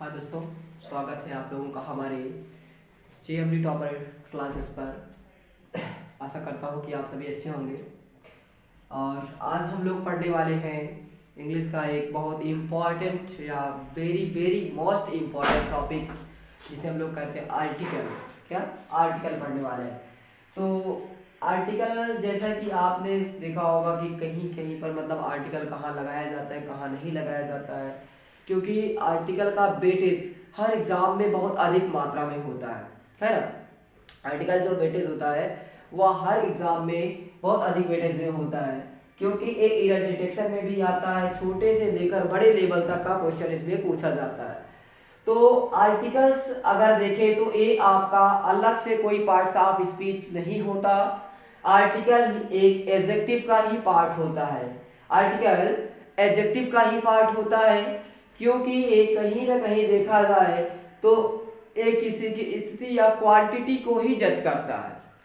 हाँ दोस्तों, स्वागत है आप लोगों का हमारे JMD टॉपर क्लासेस पर। आशा करता हूँ कि आप सभी अच्छे होंगे। और आज हम लोग पढ़ने वाले हैं इंग्लिश का एक बहुत इम्पॉर्टेंट या very very most important topics, जिसे हम लोग कहते हैं आर्टिकल। क्या आर्टिकल पढ़ने वाले हैं। तो आर्टिकल, जैसा कि आपने देखा होगा कि कहीं कहीं पर मतलब आर्टिकल कहाँ लगाया जाता है, कहाँ नहीं लगाया जाता है, क्योंकि आर्टिकल का वेटेज हर एग्जाम में बहुत अधिक मात्रा में होता है ना। आर्टिकल जो वेटेज होता है वह हर एग्जाम में बहुत अधिक वेटेज में होता है, क्योंकि एक ईयर डिटेक्शन में भी आता है, छोटे से लेकर बड़े लेवल तक का क्वेश्चन इसमें पूछा जाता है। तो आर्टिकल्स अगर देखें तो ये आपका अलग से कोई पार्ट्स ऑफ स्पीच नहीं होता। आर्टिकल एक एडजेक्टिव का ही पार्ट होता है। आर्टिकल एडजेक्टिव का ही पार्ट होता है, क्योंकि ये कहीं ना कहीं देखा जाए तो एक किसी की स्थिति या क्वांटिटी को ही जज करता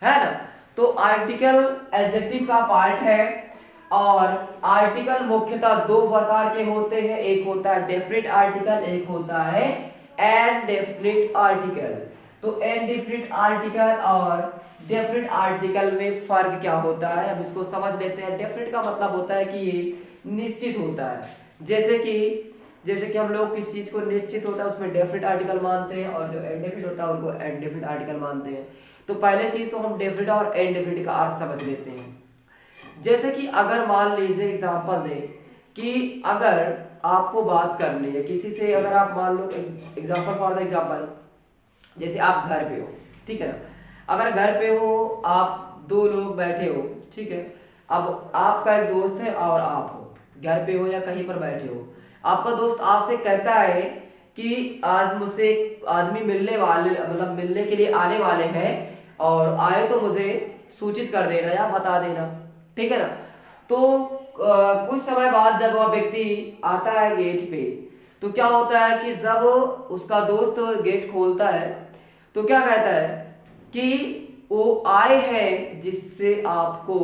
है ना। तो आर्टिकल एडजेक्टिव का पार्ट है। और आर्टिकल मुख्यतः दो प्रकार के होते हैं, एक होता है डेफिनिट आर्टिकल, एक होता है इनडेफिनिट आर्टिकल। तो इनडेफिनिट आर्टिकल और डेफिनिट आर्टिकल में फर्क क्या होता है, अब इसको समझ लेते हैं। डेफिनिट का मतलब होता है कि ये निश्चित होता है, जैसे कि हम लोग किस चीज को निश्चित होता है उसमें डेफिनिट आर्टिकल मानते हैं, और जो इनडेफिनिट होता है उनको इनडेफिनिट आर्टिकल मानते हैं। तो पहले चीज तो हम डेफिनिट और इनडेफिनिट का अर्थ समझ लेते हैं। जैसे कि अगर मान लीजिए एग्जांपल दें कि अगर आपको बात करनी है किसी से, अगर आप मान लो एग्जांपल फॉर द एग्जांपल, जैसे आप घर पे हो, ठीक है ना। अगर घर पे हो, आप दो लोग बैठे हो, ठीक है। अब आपका एक दोस्त है और आप हो, घर पे हो या कहीं पर बैठे हो। आपका दोस्त आपसे कहता है कि आज मुझसे एक आदमी मिलने वाले, मतलब मिलने के लिए आने वाले हैं, और आए तो मुझे सूचित कर देना या बता देना, ठीक है ना। तो कुछ समय बाद जब वह व्यक्ति आता है गेट पे, तो क्या होता है कि जब उसका दोस्त गेट खोलता है तो क्या कहता है कि वो आए हैं जिससे आपको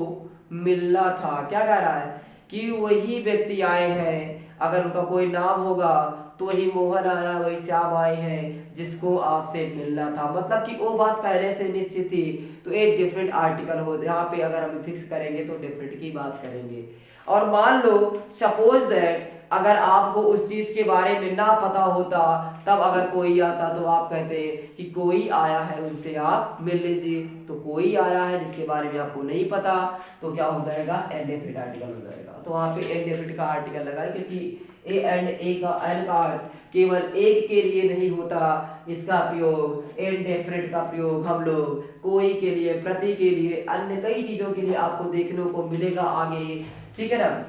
मिलना था। क्या कह रहा है कि वही व्यक्ति आए हैं, अगर उनका कोई नाम होगा तो वही मोहन आया, वही श्याम आए हैं जिसको आपसे मिलना था। मतलब कि वो बात पहले से निश्चित थी। तो एक डिफरेंट आर्टिकल हो, यहाँ पे अगर हम फिक्स करेंगे तो डिफरेंट की बात करेंगे। और मान लो सपोज दैट अगर आपको उस चीज के बारे में ना पता होता, तब अगर कोई आता तो आप कहते कि कोई आया है उनसे आप मिल लीजिए। तो कोई आया है जिसके बारे में आपको नहीं पता, तो क्या हो जाएगा, इनडेफिनिट आर्टिकल हो जाएगा। तो वहां पे इनडेफिनिट का आर्टिकल लगा, क्योंकि ए एंड ए का एन का अर्थ केवल एक के लिए नहीं होता। इसका प्रयोग इनडेफिनिट का प्रयोग हम लोग कोई के लिए, प्रति के लिए, अन्य कई चीजों के लिए आपको देखने को मिलेगा आगे, ठीक है ना।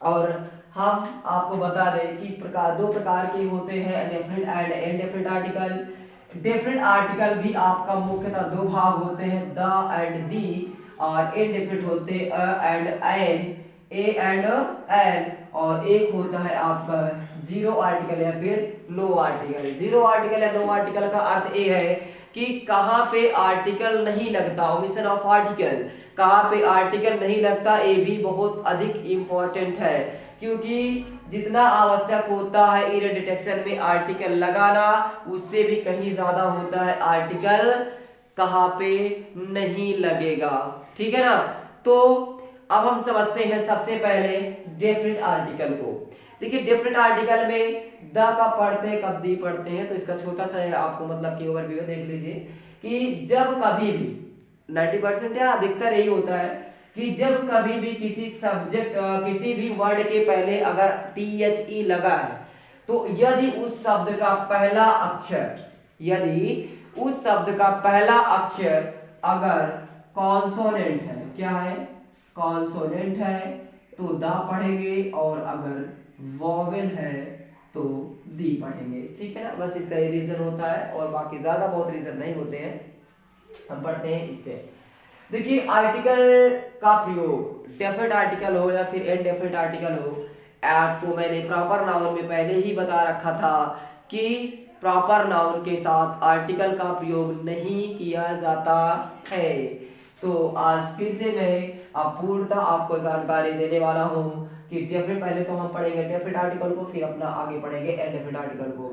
और हम आपको बता दें कि दो प्रकार के होते हैं, definite and indefinite article. Definite article भी आपका मुख्यतः दो भाग होते हैं, द एंड दी, और इनडेफिनिट होते हैं a and an, a and an, और एक होता है आपका जीरो आर्टिकल या फिर नो आर्टिकल। जीरो आर्टिकल या नो आर्टिकल का अर्थ ये है कि कहाँ पे आर्टिकल नहीं लगता, ओमिशन ऑफ आर्टिकल, कहाँ पे आर्टिकल नहीं लगता, ये भी बहुत अधिक इंपॉर्टेंट है। क्योंकि जितना आवश्यक होता है ईयर डिटेक्शन में आर्टिकल लगाना, उससे भी कहीं ज्यादा होता है आर्टिकल कहाँ पे नहीं लगेगा, ठीक है ना। तो अब हम समझते हैं सबसे पहले डेफिनिट आर्टिकल को। देखिए डेफिनिट आर्टिकल में द का पढ़ते हैं, कब दी पढ़ते हैं, तो इसका छोटा सा आपको मतलब कि ओवरव्यू देख लीजिए कि जब कभी भी 90% या अधिकतर यही होता है कि जब कभी भी किसी सब्जेक्ट, किसी भी वर्ड के पहले अगर THE लगा है, तो यदि उस शब्द का पहला अक्षर, यदि उस शब्द का पहला अक्षर अगर कॉन्सोनेंट है, क्या है, कॉन्सोनेंट है, तो दा पढ़ेंगे, और अगर वॉवेल है तो दी पढ़ेंगे, ठीक है ना। बस इसका ये रीजन होता है, और बाकी ज्यादा बहुत रीजन नहीं होते हैं। हम पढ़ते हैं इस पे। देखिए आर्टिकल का प्रयोग, डेफिनेट आर्टिकल हो या फिर इनडेफिनेट आर्टिकल हो, आपको मैंने प्रॉपर नाउन में पहले ही बता रखा था कि प्रॉपर नाउन के साथ आर्टिकल का प्रयोग नहीं किया जाता है। तो आज फिर से मैं पूर्णतः आपको जानकारी देने वाला हूँ कि डेफिनेट पहले तो हम पढ़ेंगे डेफिनेट आर्टिकल को, फिर अपना आगे पढ़ेंगे इनडेफिनेट आर्टिकल को।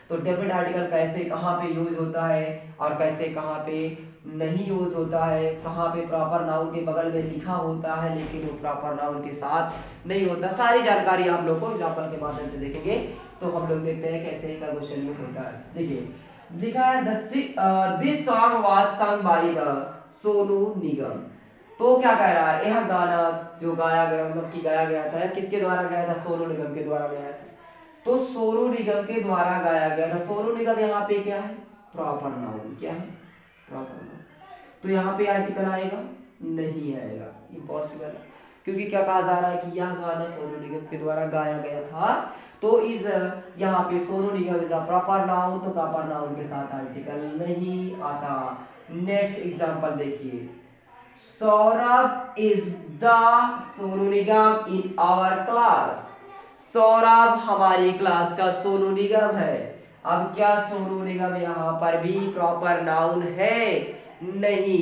तो डेफिनेट आर्टिकल कैसे कहाँ पे यूज होता है और कैसे कहाँ पे नहीं यूज होता है, कहाँ पे प्रॉपर नाउन के बगल में लिखा होता है लेकिन वो प्रॉपर नाउन के साथ नहीं होता, सारी जानकारी आप लोग को एग्जाम्पल के माध्यम से देखेंगे। तो हम लोग देखते हैं कैसे इसका क्वेश्चन में होता है। देखिए लिखा है this song was sung by the Sonu Nigam. तो क्या कह रहा है, यह गाना जो गाया गया मतलब कि गाया गया था किसके द्वारा गाया था, सोनू निगम के द्वारा गाया था। तो सोनू निगम के द्वारा गाया गया था। सोनू निगम यहाँ पे क्या है, प्रॉपर नाउन, क्या है प्रॉपर नाउन। तो यहाँ पे आर्टिकल आएगा नहीं आएगा, इम्पॉसिबल है, क्योंकि क्या कहा जा रहा है कि यह गाना सोनू निगम के द्वारा गाया गया था। तो इस यहाँ पे Sonu Nigam is a proper noun, तो प्रॉपर नाउन के साथ आर्टिकल नहीं आता। नेक्स्ट एग्जांपल देखिए, Saurabh is the Sonu Nigam in our class. Saurabh हमारी क्लास का सोनू निगम है। अब क्या सोनू निगम यहाँ पर भी प्रॉपर नाउन है, नहीं।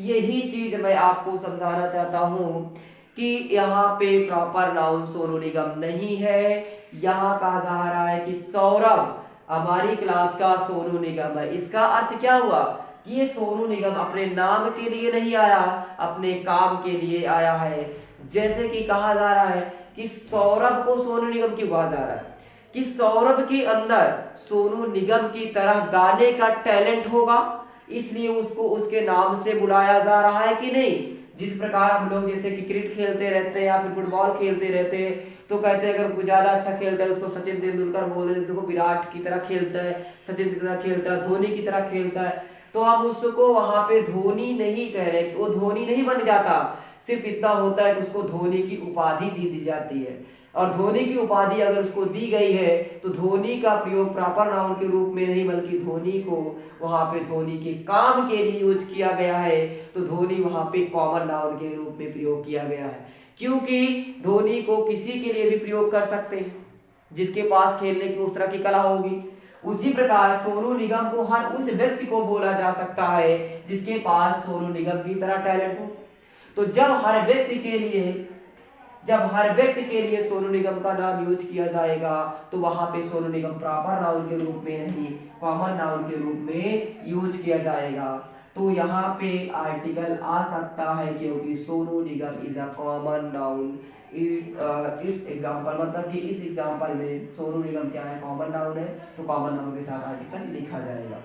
यही चीज मैं आपको समझाना चाहता हूँ कि यहाँ पे प्रॉपर नाउन सोनू निगम नहीं है। यहाँ कहा जा रहा है कि सौरभ हमारी क्लास का सोनू निगम है। इसका अर्थ क्या हुआ कि ये सोनू निगम अपने नाम के लिए नहीं आया, अपने काम के लिए आया है। जैसे कि कहा जा रहा है कि सौरभ को सोनू निगम क्यों कहा जा रहा है, कि सौरभ के अंदर सोनू निगम की तरह गाने का टैलेंट होगा, इसलिए उसको उसके नाम से बुलाया जा रहा है कि नहीं। जिस प्रकार हम लोग जैसे कि क्रिकेट खेलते रहते हैं या फिर फुटबॉल खेलते रहते हैं तो कहते हैं अगर कोई ज्यादा अच्छा खेलता है उसको सचिन तेंदुलकर बोल देते, देखो विराट की तरह खेलता है, सचिन की तरह खेलता है, धोनी की तरह खेलता है। तो हम उसको वहां पे धोनी नहीं कह रहे, वो धोनी नहीं बन जाता, सिर्फ इतना होता है कि उसको धोनी की उपाधि दी जाती है। और धोनी की उपाधि अगर उसको दी गई है तो धोनी का प्रयोग प्रॉपर नाउन के रूप में नहीं बल्कि धोनी को वहां पे धोनी के काम के लिए यूज किया गया है। तो धोनी वहां पे कॉमन नाउन के रूप में प्रयोग किया गया है, क्योंकि धोनी को किसी के लिए भी प्रयोग कर सकते हैं जिसके पास खेलने की उस तरह की कला होगी। उसी प्रकार सोनू निगम को हर उस व्यक्ति को बोला जा सकता है जिसके पास सोनू निगम की तरह टैलेंट हो। तो जब हर व्यक्ति के लिए सोनू निगम का नाम यूज किया जाएगा तो वहां पे सोनू निगम प्रॉपर नाउन के रूप में नहीं कॉमन नाउन के रूप में यूज किया जाएगा। तो यहाँ पे आर्टिकल आ सकता है क्योंकि Sonu Nigam is a common noun. इस एग्जांपल मतलब कि इस एग्जांपल में सोनू निगम क्या है, कॉमन नाउन है, तो कॉमन नाउन के साथ आर्टिकल लिखा जाएगा।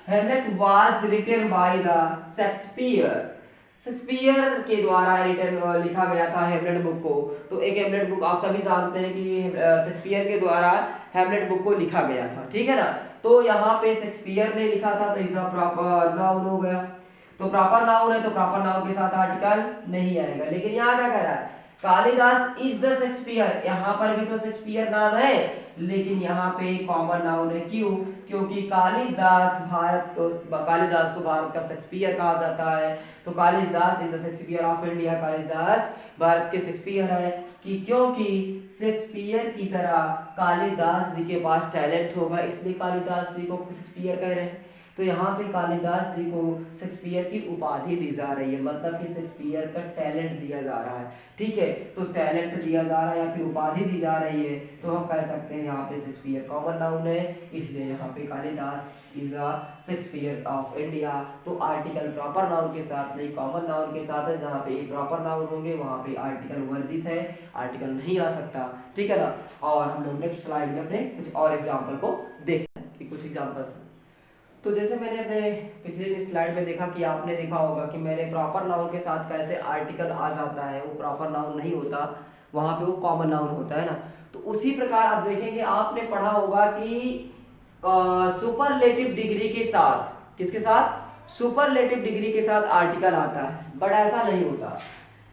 Hamlet was written by the Shakespeare. Shakespeare के द्वारा लिखा गया था हेमलेट बुक को। तो एक हेमलेट बुक आप सभी जानते हैं कि शेक्सपियर के द्वारा हेमलेट बुक को लिखा गया था, ठीक है ना। तो यहाँ पे शेक्सपियर ने लिखा था तो इसका प्रॉपर नाउन हो गया। तो प्रॉपर नाउन है तो प्रॉपर नाउन के साथ आर्टिकल नहीं आएगा। लेकिन यहाँ क्या कह रहा है, कालिदास इज द शेक्सपियर। यहाँ पर भी तो शेक्सपियर नाम है लेकिन यहाँ पे कॉमन नाउन है। क्यों? क्योंकि कालिदास को भारत का शेक्सपियर कहा जाता है। तो Kalidas is the Shakespeare of India. Kalidas Bharat के शेक्सपियर है कि क्योंकि शेक्सपियर की तरह कालिदास जी के पास टैलेंट होगा, इसलिए कालिदास जी को शेक्सपियर कह रहे हैं। तो यहाँ पे कालिदास जी को शेक्सपियर की उपाधि दी जा रही है, मतलब कि शेक्सपियर का टैलेंट दिया जा रहा है, ठीक है। तो टैलेंट दिया जा रहा है या फिर उपाधि दी जा रही है तो हम कह सकते हैं यहाँ पे शेक्सपियर कॉमन नाउन है, इसलिए यहाँ पे Kalidas is a Shakespeare of India. तो आर्टिकल प्रॉपर नाउन के साथ नहीं कॉमन नाउन के साथ है। जहाँ पे प्रॉपर नाउन होंगे वहाँ पे आर्टिकल वर्जित है, आर्टिकल नहीं आ सकता, ठीक है ना। और हम लोग नेक्स्ट स्लाइड में अपने कुछ और एग्जाम्पल को देखते हैं कि कुछ एग्जाम्पल्स। तो जैसे मैंने अपने पिछले स्लाइड में देखा कि आपने देखा होगा कि मैंने प्रॉपर नाउन के साथ कैसे आर्टिकल आ जाता है, वो प्रॉपर नाउन नहीं होता, वहाँ पे वो कॉमन नाउन होता है ना। तो उसी प्रकार आप देखेंगे आपने पढ़ा होगा कि सुपरलेटिव डिग्री के साथ, किसके साथ, सुपरलेटिव डिग्री के साथ आर्टिकल आता है, बट ऐसा नहीं होता।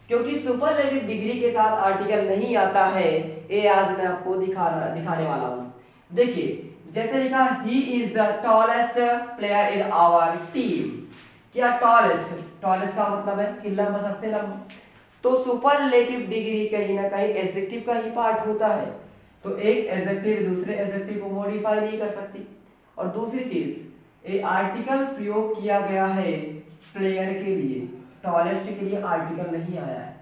क्योंकि सुपरलेटिव डिग्री के साथ आर्टिकल नहीं आता है, ये आज मैं आपको दिखाने वाला हूँ। देखिए जैसे लिखा he is the tallest player in our team. क्या टॉलेस्ट का मतलब है कि लंबा, सबसे लंबा। तो सुपरलेटिव डिग्री कहीं ना कहीं एडजेक्टिव का ही पार्ट होता है। तो एक एडजेक्टिव दूसरे एडजेक्टिव को मॉडिफाई नहीं कर सकती। और दूसरी चीज ये आर्टिकल प्रयोग किया गया है प्लेयर के लिए, टॉलेस्ट के लिए आर्टिकल नहीं आया है।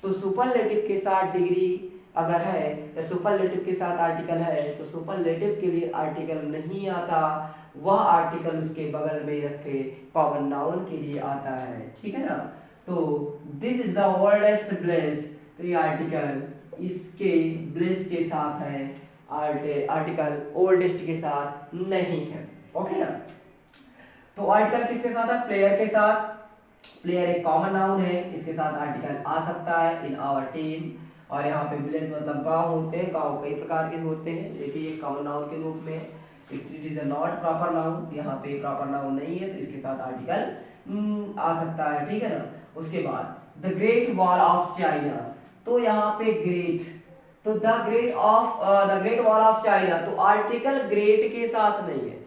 तो सुपरलेटिव के साथ डिग्री अगर है या सुपरलेटिव के साथ आर्टिकल है तो सुपरलेटिव के लिए आर्टिकल नहीं आता, वह आर्टिकल उसके बगल में रखे कॉमन नाउन के लिए आता है, ठीक है ना। तो this is the oldest place, तो ये आर्टिकल इसके प्लेस के साथ है, आर्टिकल ओल्डेस्ट के साथ नहीं है, ओके ना। तो आर्टिकल किसके साथ है, प्लेयर के साथ। प्लेयर एक कॉमन नाउन है, इसके साथ आर्टिकल आ सकता है इन आवर टीम। और यहाँ पे विलेज मतलब गांव होते हैं, गांव कई प्रकार के होते हैं, देखिए ये कॉमन नाउन के रूप में। It is a not proper noun, यहाँ पे प्रॉपर नाउन नहीं है तो इसके साथ आर्टिकल आ सकता है, ठीक है ना। उसके बाद the great wall of China, तो यहाँ पे ग्रेट, तो the great wall of China, तो आर्टिकल ग्रेट के साथ नहीं है,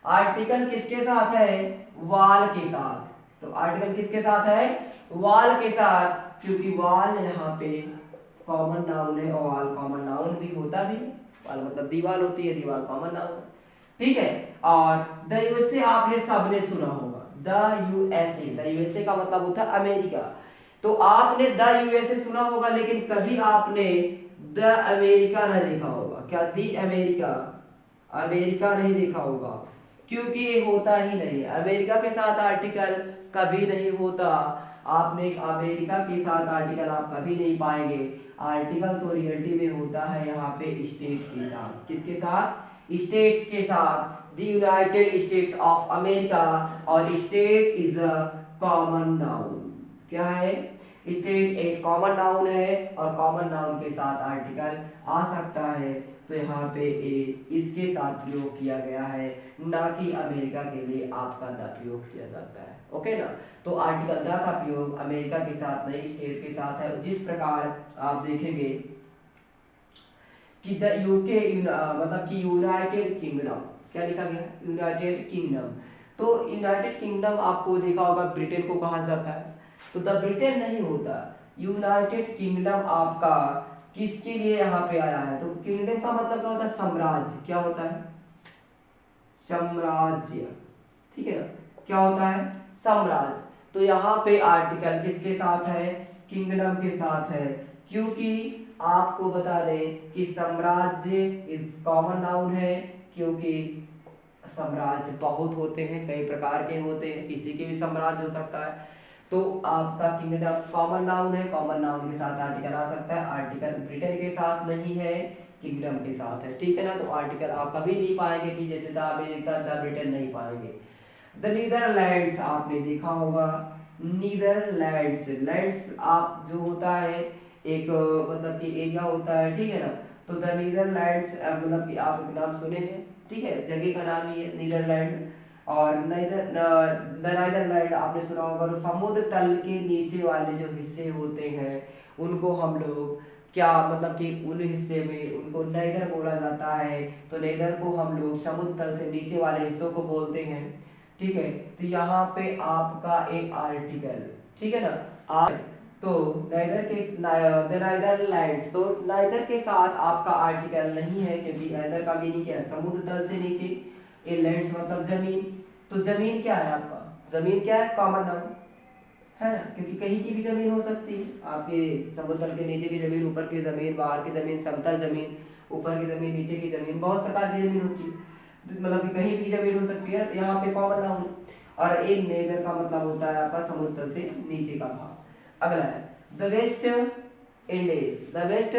आर्टिकल किसके साथ है, वॉल के साथ। तो आर्टिकल किसके साथ है, वॉल के साथ, क्योंकि वॉल यहाँ पे कॉमन नाउन है और वॉल कॉमन नाउन भी होता भी है, वॉल मतलब दीवार होती है, दीवार कॉमन नाउन है, ठीक है। और द यूएसए आपने सबने सुना होगा, द यूएसए का मतलब होता है अमेरिका। तो आपने द यूएसए सुना होगा लेकिन कभी आपने द अमेरिका नहीं देखा होगा, क्या दी अमेरिका, अमेरिका नहीं देखा होगा, क्योंकि ये होता ही नहीं है, अमेरिका के साथ आर्टिकल कभी नहीं होता। आपने अमेरिका के साथ आर्टिकल आप कभी नहीं पाएंगे, आर्टिकल तो रियलिटी में होता है यहाँ पे स्टेट के साथ, किसके साथ, स्टेट्स के साथ, the United States of America. और state is a common noun, क्या है, स्टेट एक कॉमन नाउन है और कॉमन नाउन के साथ आर्टिकल आ सकता है, तो यहाँ पे इसके साथ प्रयोग किया गया है, ना कि अमेरिका के लिए आपका द प्रयोग किया जाता है, ओके ना। तो आर्टिकल द का प्रयोग अमेरिका के साथ नहीं, स्टेट के साथ है। जिस प्रकार आप देखेंगे कि द यूके मतलब कि यूनाइटेड किंगडम, क्या लिखा गया, यूनाइटेड किंगडम, तो यूनाइटेड किंगडम आपको देखा होगा ब्रिटेन को कहा जाता है, तो द ब्रिटेन नहीं होता, यूनाइटेड किंगडम आपका किसके लिए यहाँ पे आया है, तो किंगडम का मतलब क्या होता है, साम्राज्य, क्या होता है, साम्राज्य, ठीक है ना, क्या होता है, साम्राज्य। तो यहाँ पे आर्टिकल किसके साथ है, किंगडम के साथ है, क्योंकि आपको बता दें कि साम्राज्य इस कॉमन नाउन है, क्योंकि साम्राज्य बहुत होते हैं, कई प्रकार के होते हैं, किसी के भी साम्राज्य हो सकता है। तो आपका किंगडम कॉमन नाउन है, कॉमन नाउन के साथ आर्टिकल आ सकता है, आर्टिकल ब्रिटेन के साथ नहीं है, किंगडम के साथ है, ठीक है ना। तो आर्टिकल आप कभी नहीं पाएंगे कि जैसे द अमेरिका द ब्रिटेन नहीं पाएंगे। द नीदरलैंड्स आपने देखा होगा, नीदरलैंड्स, लैंड्स आप जो होता है एक मतलब कि एरिया होता है, ठीक है ना। तो द नीदरलैंड्स मतलब कि आप नाम सुने हैं, ठीक है, जगह का नाम ही है नीदरलैंड। और नीदरलैंड आपने सुना होगा, तो समुद्र तल के नीचे वाले जो हिस्से होते हैं उनको हम लोग क्या मतलब कि उन हिस्से में उनको नेदर बोला जाता है, तो नेदर को हम लोग समुद्र तल से नीचे वाले हिस्सों को बोलते हैं, ठीक है। तो यहाँ पे आपका एक आर्टिकल, ठीक है ना, तो नाइदरलैंड्स, तो नाइदर के साथ आपका आर्टिकल नहीं है, क्योंकि नाइदर का मीनिंग क्या है, समुद्र तल से नीचे, ये लैंड्स मतलब जमीन, तो जमीन क्या है आपका, जमीन क्या है, कॉमन नाउन है ना, क्योंकि कहीं की भी जमीन हो सकती है, आपके समुद्र तल के नीचे की जमीन, ऊपर की जमीन, बाहर की जमीन, समतल जमीन, ऊपर की जमीन, नीचे की जमीन, बहुत प्रकार की जमीन होती है, मतलब कि कहीं भी जमीन हो सकती है, यहाँ पे कॉमन नाउन। और एक नेदर का मतलब होता है आपका समुद्र तल से नीचे का भाग। अगला है the West Indies, the West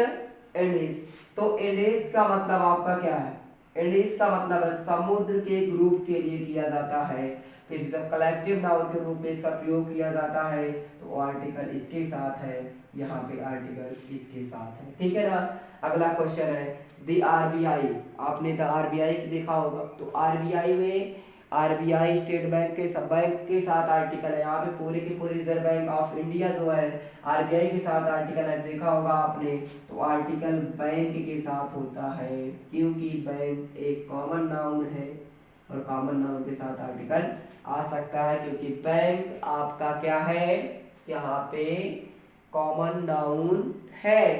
Indies, तो इंडीज का मतलब आपका क्या है, इंडीज का मतलब है समुद्र के ग्रुप के लिए किया जाता है, फिर जब कलेक्टिव नाउन के रूप में इसका प्रयोग किया जाता है, तो आर्टिकल इसके साथ है, यहाँ पे आर्टिकल इसके साथ है, ठीक है ना। अगला क्वेश्चन है द आरबीआई, आपने द आरबीआई देखा होगा, तो आरबीआई में आरबीआई स्टेट बैंक के सब बैंक के साथ आर्टिकल है, यहाँ पे पूरे के पूरे रिजर्व बैंक ऑफ इंडिया जो है आरबीआई के साथ आर्टिकल है, देखा होगा आपने। तो आर्टिकल बैंक के साथ होता है, क्योंकि बैंक एक कॉमन नाउन है और कॉमन नाउन के साथ आर्टिकल आ सकता है, क्योंकि बैंक आपका क्या है, यहाँ पे कॉमन नाउन है,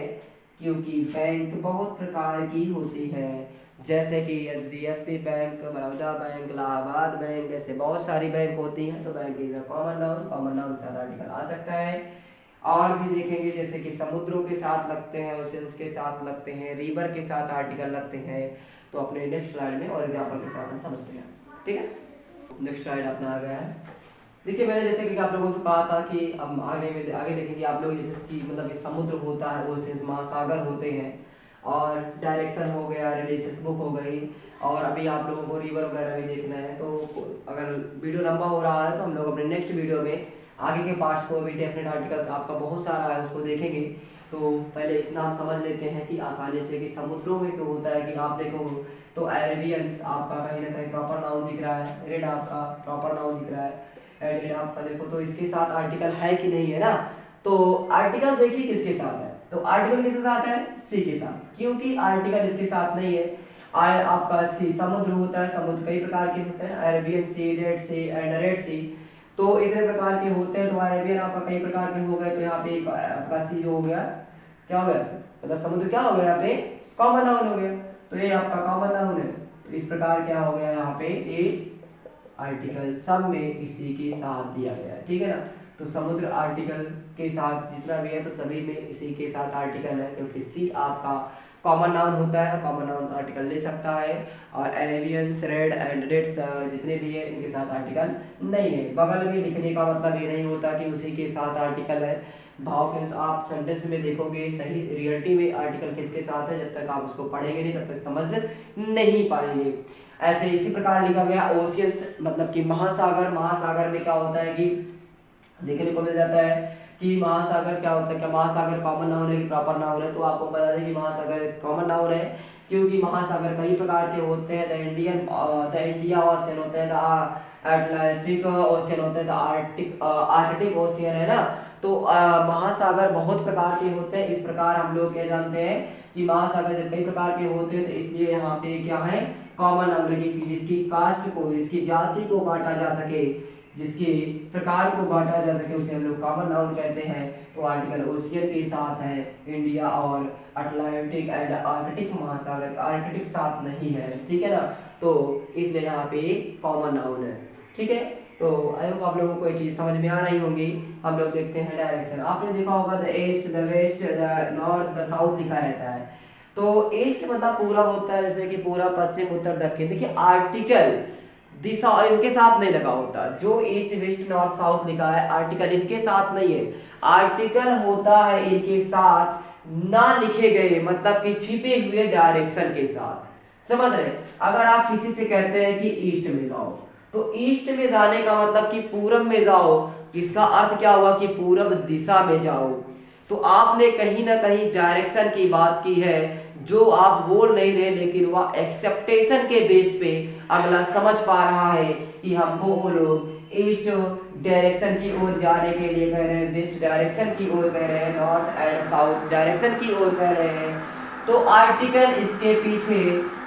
क्योंकि बैंक बहुत प्रकार की होती है, जैसे कि HDFC bank, Baroda bank, Allahabad bank, ऐसे बहुत सारी बैंक होती हैं, तो bank is a common noun, common noun के साथ आर्टिकल आ सकता है। और भी देखेंगे जैसे कि समुद्रों के साथ लगते हैं, ओशंस के साथ लगते हैं, रिवर के साथ आर्टिकल लगते हैं। तो अपने नेक्स्ट स्लाइड में और एग्जाम्पल के साथ हम समझते हैं। ठीक है, नेक्स्ट स्लाइड अपना आ गया है। देखिए मैंने जैसे कि आप लोगों से कहा था कि अब आगे देखेंगे आप लोग, जैसे सी मतलब समुद्र होता है, ओशंस महासागर होते हैं, और डायरेक्शन हो गया, रिलेशंस बुक हो गई, और अभी आप लोगों को रिवर वगैरह भी देखना है। तो अगर वीडियो लंबा हो रहा है तो हम लोग अपने नेक्स्ट वीडियो में आगे के पार्ट्स को भी, डेफिनेट आर्टिकल्स आपका बहुत सारा है उसको देखेंगे। तो पहले इतना हम समझ लेते हैं कि आसानी से कि समुद्रों में तो होता है कि आप देखो तो अरेबियंस आपका कहीं ना कहीं प्रॉपर नाउन दिख रहा है, रेड आपका प्रॉपर नाउन दिख रहा है, एडेड आपका देखो तो इसके साथ आर्टिकल है कि नहीं है ना। तो आर्टिकल देखिए किसके साथ है, तो आर्टिकल किसके साथ है, सी के साथ, क्योंकि आर्टिकल इसके साथ नहीं है। आपका सी समुद्र होता है, समुद्र कई प्रकार के होते हैं, Arabian Sea, Dead Sea and Red Sea, तो इतने प्रकार के होते हैं। तो अरेबियन आपका कई प्रकार के हो गए, तो यहाँ पे आपका सी जो हो गया क्या हो गया, मतलब समुद्र क्या हो गया यहाँ पे, कॉमन नाउन हो गया, तो ये आपका कॉमन नाउन है। तो इस प्रकार क्या हो गया यहाँ पे, ए आर्टिकल सब में इसी के साथ दिया गया है। ठीक है ना, तो समुद्र आर्टिकल के साथ जितना भी है तो सभी में इसी के साथ आर्टिकल है, क्योंकि सी आपका कॉमन नाउन होता है, कॉमन नाउन आर्टिकल ले सकता है। और अरेबियंस, रेड एंड रेड्स जितने भी है इनके साथ आर्टिकल नहीं है। बगल में लिखने का मतलब ये नहीं होता कि उसी के साथ आर्टिकल है। भाव फ्रेंड्स आप सेंटेंस में देखोगे सही रियलिटी में आर्टिकल किसके साथ है, जब तक आप उसको पढ़ेंगे नहीं तब तक समझ नहीं पाएंगे। ऐसे इसी प्रकार लिखा गया ओशियंस मतलब कि महासागर, महासागर में क्या होता है कि देखने को मिल जाता है कि महासागर क्या होता है, क्या महासागर कॉमन नाउन है कि प्रॉपर नाउन है। तो आपको बता दें कि महासागर कॉमन नाउन है, क्योंकि महासागर कई प्रकार के होते हैं। द इंडिया ओशियन होता है, द अटलांटिक ओशियन होता है, द आर्कटिक ओशियन है ना। तो महासागर बहुत प्रकार के होते हैं। इस प्रकार हम लोग क्या जानते हैं कि महासागर जब कई प्रकार के होते हैं तो इसलिए यहाँ पे क्या है, कॉमन नाउन लगे कि जिसकी कास्ट को, जिसकी जाति को बांटा जा सके, जिसके प्रकार को बांटा जा सके, उसे हम लोग कॉमन नाउन कहते हैं। तो आर्टिकल ओशियन के साथ है, इंडिया और अटलांटिक एंड आर्कटिक महासागर, आर्कटिक साथ नहीं है। ठीक है ना, तो इसलिए यहाँ पे कॉमन नाउन है। ठीक है, तो आई होप आप लोगों को ये चीज समझ में आ रही होंगी। हम लोग देखते हैं डायरेक्शन। आपने देखा होगा the east, the west, the north, the south लिखा रहता है। तो ईस्ट मतलब पूरा होता है, जैसे कि पूरा, पश्चिम, उत्तर, दक्षिण। देखिए आर्टिकल दिशा इनके साथ नहीं लगा होता, जो ईस्ट, वेस्ट, नॉर्थ, साउथ लिखा है आर्टिकल इनके साथ नहीं है। आर्टिकल होता है इनके साथ ना लिखे गए, मतलब कि छिपे हुए डायरेक्शन के साथ। समझ रहे, अगर आप किसी से कहते हैं कि ईस्ट में जाओ, तो ईस्ट में जाने का मतलब कि पूरब में जाओ, इसका अर्थ क्या हुआ कि पूरब दिशा में जाओ। तो आपने कहीं ना कहीं डायरेक्शन की बात की है, जो आप बोल नहीं रहे, लेकिन वह एक्सेप्टेशन के बेस पे अगला समझ पा रहा है कि हमको वो लोग ईस्ट डायरेक्शन की ओर जाने के लिए कह रहे हैं, वेस्ट डायरेक्शन की ओर कह रहे हैं, नॉर्थ एंड साउथ डायरेक्शन की ओर कह रहे हैं। तो आर्टिकल इसके पीछे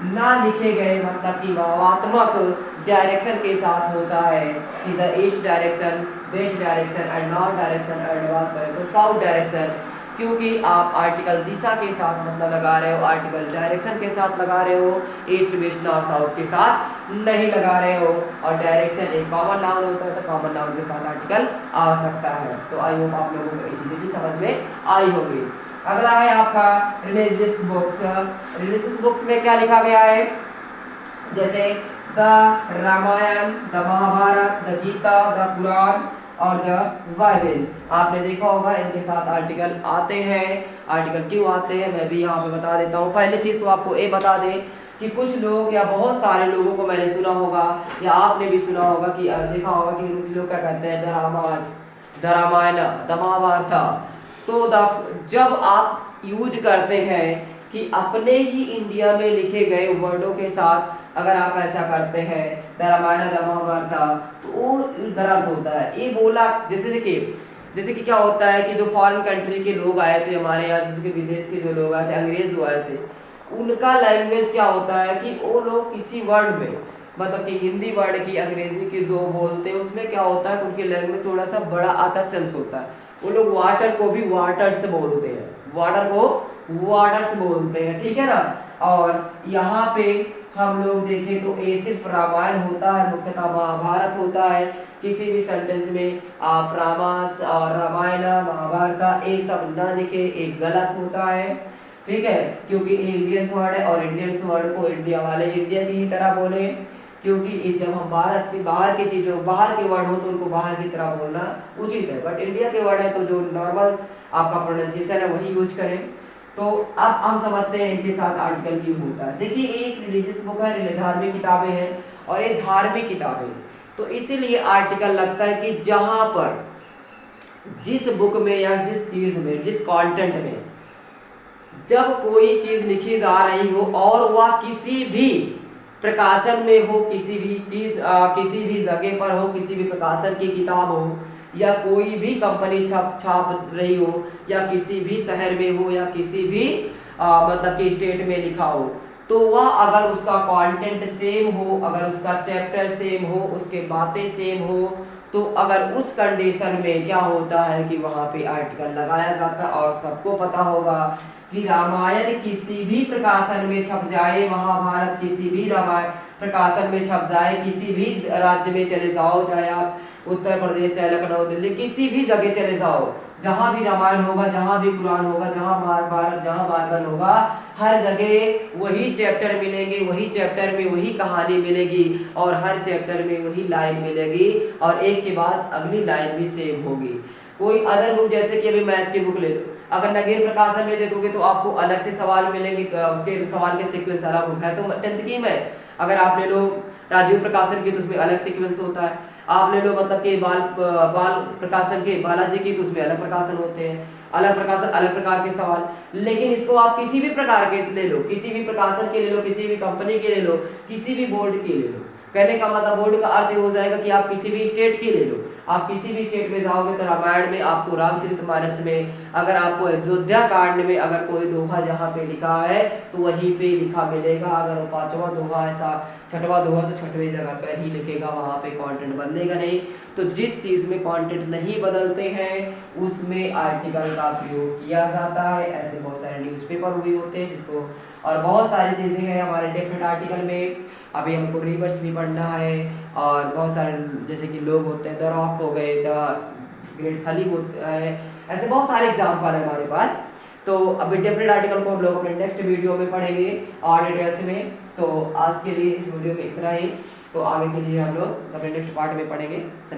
ना लिखे गए मतलब कि भावात्मक डायरेक्शन के साथ होता है कि the east direction, west direction and north direction and बात करें तो साउथ डायरेक्शन, क्योंकि आप आर्टिकल दिशा के साथ मतलब लगा रहे हो, आर्टिकल डायरेक्शन के साथ लगा रहे हो, ईस्ट, वेस्ट, नॉर्थ, साउथ के साथ नहीं लगा रहे हो। और डायरेक्शन एक कॉमन नाउन होता है, तो कॉमन नाउन के साथ आर्टिकल आ सकता है। तो आई होप आप लोगों को ये चीजें भी समझ में आई होगी। अगला है आपका रिलीजियस बुक्स। रिलीजियस बुक्स में क्या लिखा गया है, जैसे the Ramayana, the Mahabharata, the Gita, the Quran और द बाइबल। आपने देखा होगा इनके साथ आर्टिकल आते हैं। आर्टिकल क्यों आते हैं मैं भी यहाँ पे बता देता हूँ। पहले चीज तो आपको ये बता दें कि कुछ लोग या बहुत सारे लोगों को मैंने सुना होगा या आपने भी सुना होगा कि देखा होगा कि कुछ लोग क्या कहते हैं, द रामायण, द महाभारत। तो जब आप यूज करते हैं कि अपने ही इंडिया में लिखे गए वर्डों के साथ अगर आप ऐसा करते हैं, द रामायण, द महाभारत, तो वो गलत होता है। ये बोला जैसे देखिए, जैसे कि क्या होता है कि जो फॉरेन कंट्री के लोग आए थे हमारे यहाँ, जैसे कि विदेश के जो लोग आए थे, अंग्रेज जो आए थे, उनका लैंग्वेज क्या होता है कि वो लोग किसी वर्ड में, मतलब कि हिंदी वर्ड की अंग्रेजी की जो बोलते हैं उसमें क्या होता है, उनके लैंग्वेज थोड़ा सा बड़ा आता सेंस होता है। वो लोग वाटर को भी वाटर से बोलते हैं, वाटर को वाटर से बोलते हैं। ठीक है ना, और यहाँ पे हम लोग देखें तो ए सिर्फ रामायण होता है, मुख्यतः महाभारत होता है। किसी भी सेंटेंस में आप रामायण महाभारत ये सब ना लिखे, एक गलत होता है, ठीक है, क्योंकि ये इंडियंस वर्ड है और इंडियंस वर्ड को इंडिया वाले इंडिया की ही तरह बोले, क्योंकि जब हम भारत की बाहर की चीजों बाहर के वर्ड हो तो उनको बाहर की तरह बोलना उचित है, बट इंडिया के वर्ड है तो जो नॉर्मल आपका प्रोनाउंसिएशन है वही यूज करें। तो अब हम समझते हैं इनके साथ आर्टिकल क्यों होता है। देखिए एक रिलीजियस बुक है, धार्मिक किताबें हैं और ये धार्मिक किताबें, तो इसीलिए आर्टिकल लगता है कि जहां पर जिस बुक में या जिस चीज में जिस कंटेंट में जब कोई चीज लिखी जा रही हो और वह किसी भी प्रकाशन में हो, किसी भी चीज किसी भी जगह पर हो, किसी भी प्रकाशन की किताब हो या कोई भी कंपनी छाप रही हो या किसी भी शहर में हो या किसी भी मतलब कि स्टेट में लिखा हो, तो वह अगर उसका कंटेंट सेम हो, अगर उसका चैप्टर सेम हो, उसके बातें सेम हो, तो अगर उस कंडीशन में क्या होता है कि वहाँ पे आर्टिकल लगाया जाता है। और सबको पता होगा कि रामायण किसी भी प्रकाशन में छप जाए, महाभारत किसी भी रामायण प्रकाशन में छप जाए, किसी भी राज्य में चले जाओ, चाहे आप उत्तर प्रदेश, चाहे लखनऊ, दिल्ली, किसी भी जगह चले जाओ, जहां भी रामायण होगा, जहां भी कुरान होगा, जहां महाभारत, जहां बाइबल होगा, हर जगह वही चैप्टर मिलेंगे, वही चैप्टर में वही कहानी मिलेगी और हर चैप्टर में वही लाइन मिलेगी और एक के बाद अगली लाइन भी सेम होगी। कोई अदर बुक जैसे कि अभी मैथ की बुक ले लो, अगर नगेर प्रकाशन में देखोगे तो आपको अलग से सवाल मिलेंगे, उसके सवाल के सीक्वेंस अलग होता है। तो 10th की में अगर आप ले लो राजीव प्रकाशन की तो उसमें अलग सीक्वेंस होता है, आप ले लो मतलब कि बाल प्रकाशन के बालाजी की तो उसमें अलग प्रकाशन होते हैं, अलग प्रकाशन अलग प्रकार के सवाल। लेकिन इसको आप किसी भी प्रकार के ले लो, किसी भी प्रकाशन के ले लो, किसी भी कंपनी के ले लो, किसी भी बोर्ड के ले लो, कहने का मतलब बोर्ड का अर्थ हो जाएगा कि आप किसी भी स्टेट की ले लो, आप किसी भी स्टेट में जाओगे तो रामायण में आपको रामचरितमानस में, अगर आपको अयोध्या कांड में अगर कोई दोहा जहाँ पे लिखा है तो वहीं पे लिखा मिलेगा। अगर वो 5वां दोहा ऐसा 6वां दोहा तो 6वें जगह पर ही लिखेगा, वहाँ पे कंटेंट बदलेगा नहीं। तो जिस चीज़ में कंटेंट नहीं बदलते हैं उसमें आर्टिकल का प्रयोग किया जाता है। ऐसे बहुत सारे न्यूज़पेपर भी होते हैं जिसको, और बहुत सारी चीज़ें हैं हमारे डिफरेंट आर्टिकल में। अभी हमको रिवर्स भी पढ़ना है और बहुत सारे जैसे कि लोग होते हैं, द रॉक हो गए, द ग्रेट खली होता है, ऐसे बहुत सारे एग्जाम्पल है हमारे पास। तो अभी डिफरेंट आर्टिकल को हम लोग अपने नेक्स्ट वीडियो में पढ़ेंगे और डिटेल्स में। तो आज के लिए इस वीडियो में इतना ही, तो आगे के लिए हम लोग अपने नेक्स्ट पार्ट में पढ़ेंगे।